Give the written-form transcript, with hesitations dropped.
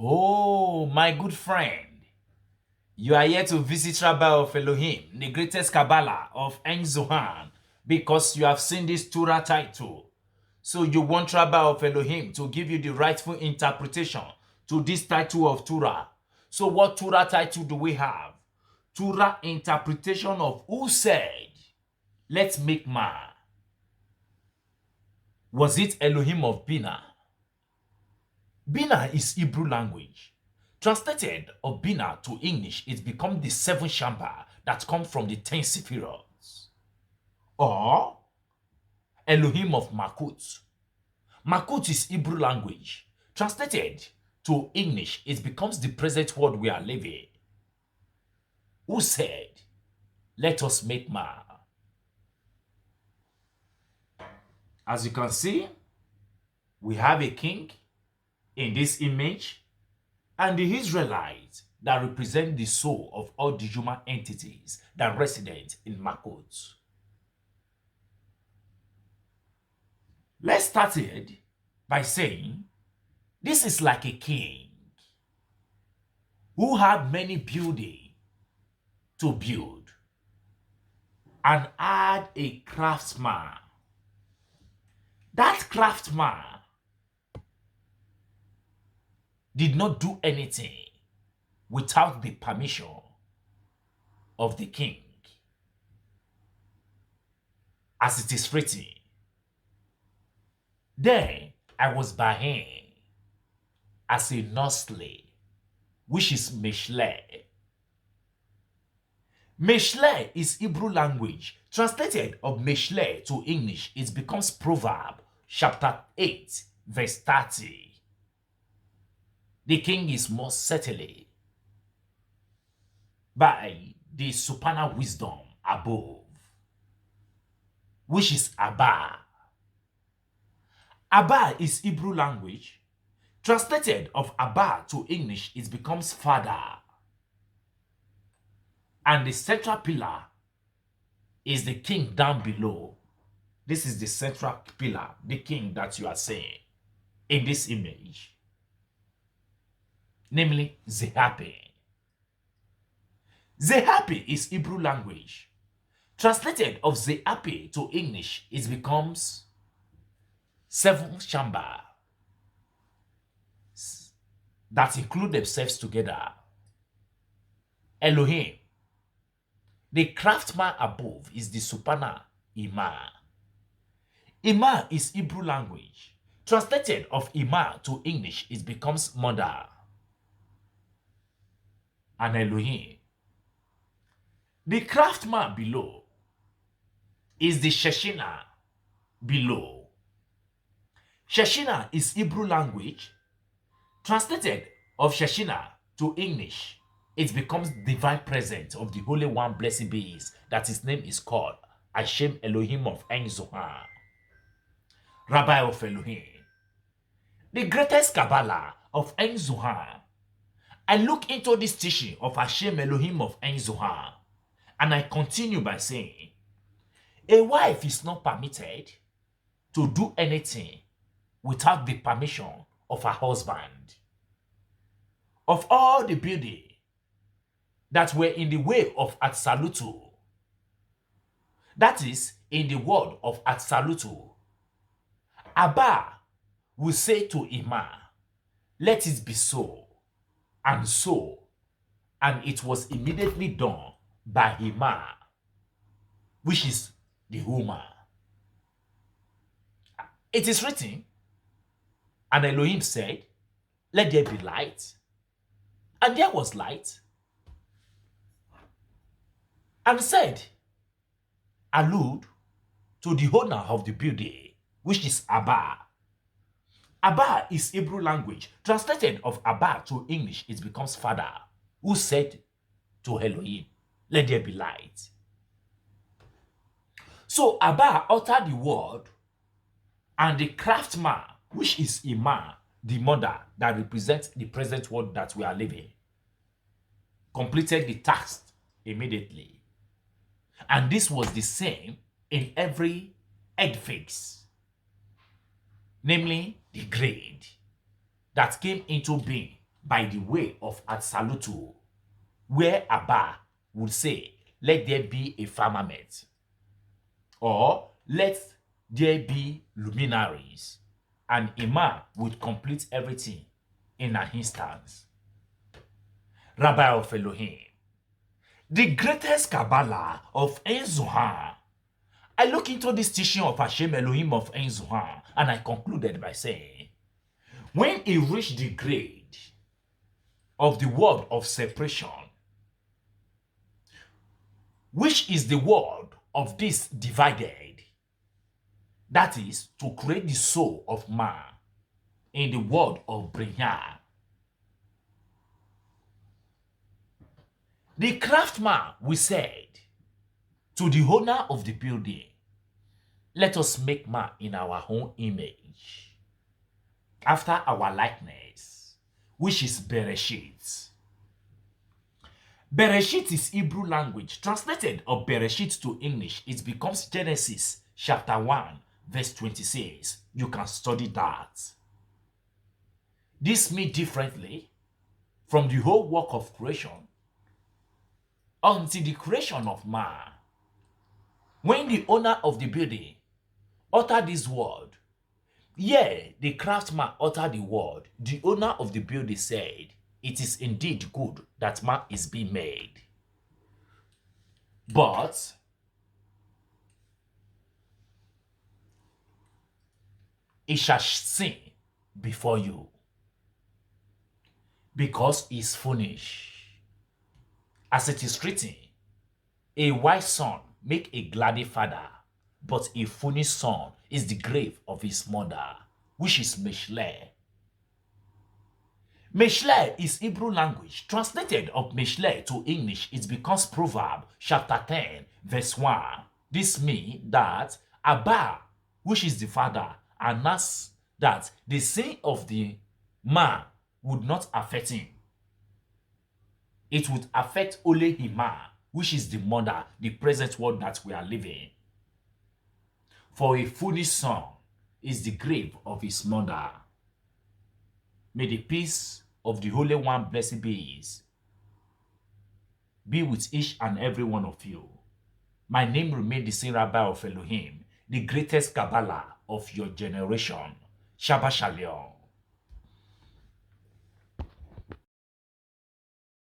Oh, my good friend. You are here to visit Rabbi of Elohim, the greatest Kabbalah of En Zohan, because you have seen this Torah title. So you want Rabbi of Elohim to give you the rightful interpretation to this title of Torah. So what Torah title do we have? Torah interpretation of who said, let's make man. Was it Elohim of BINAH? BINAH is Hebrew language. Translated of BINAH to English, it becomes the 7 Shamba that come from the 10 Sephiroths. Or Elohim of MALCHUT. MALCHUT is Hebrew language. Translated to English, it becomes the present world we are living. Who said, let us make man? As you can see, we have a king in this image, and the Israelites that represent the soul of all the human entities that resident in MALCHUT. Let's start it by saying this is like a king who had many buildings to build and had a craftsman. That craftsman did not do anything without the permission of the king. As it is written, then I was by him as a nursling, which is Mishle. Mishle is Hebrew language. Translated of Mishle to English, it becomes Proverb chapter 8, verse 30. The king is most certainly by the supernal wisdom above, which is Abba. Abba is Hebrew language. Translated of Abba to English, it becomes Father. And the central pillar is the king down below. This is the central pillar, the king that you are seeing in this image. Namely, Zehapi. Zehapi is Hebrew language. Translated of Zehapi to English, it becomes 7 Shamba that include themselves together. Elohim. The craftsman above is the supernal Ima. Ima is Hebrew language. Translated of Ima to English, it becomes mother. And Elohim. The craftsman below is the Shekhinah below. Shekhinah is Hebrew language. Translated of Shekhinah to English, it becomes divine presence of the Holy One, blessed be He, that his name is called Hashem Elohim of En Zohan, Rabbi of Elohim. The greatest Kabbalah of En Zohan. I look into this teaching of Hashem Elohim of En Zohan, and I continue by saying, a wife is not permitted to do anything without the permission of her husband. Of all the buildings that were in the way of Atsalutu, that is, in the word of Atsalutu, Abba will say to Ima, let it be so, and so, and it was immediately done by Ima, which is the woman. It is written, and Elohim said, let there be light, and there was light, and said, allude to the owner of the building, which is Abba. Abba is Hebrew language. Translated of Abba to English, it becomes Father, who said to Elohim, let there be light. So Abba uttered the word, and the craftsman, which is Ima, the mother that represents the present world that we are living, completed the task immediately. And this was the same in every edifice, namely the grade that came into being by the way of Atsalutu, where Abba would say, let there be a firmament, or let there be luminaries, and Imam would complete everything in an instance. Rabbi of Elohim, the greatest Kabbalah of Ein Zohar. I look into this teaching of Hashem Elohim of Ein Zohar, and I concluded by saying, when he reached the grade of the word of separation, which is the word of this divided, that is, to create the soul of man in the word of BINAH, the craftsman, we said to the owner of the building, let us make man in our own image, after our likeness, which is Bereshit. Bereshit is Hebrew language. Translated of Bereshit to English, it becomes Genesis chapter 1, verse 26. You can study that. This means differently from the whole work of creation until the creation of man. When the owner of the building uttered this word, the craftsman uttered the word, the owner of the building said, it is indeed good that man is being made. But he shall sin before you, because he is foolish. As it is written, a wise son make a glad father, but a foolish son is the grave of his mother, which is Mishle. Mishle is Hebrew language. Translated of Mishle to English, it becomes Proverb chapter 10, verse 1. This means that Abba, which is the father, announced that the sin of the man would not affect him. It would affect only Hima, which is the mother, the present world that we are living. For a foolish son is the grave of his mother. May the peace of the Holy One, blessed be with each and every one of you. My name remains the same, Rabbi of Elohim, the greatest Kabbalah of your generation. Shabbat Shalom.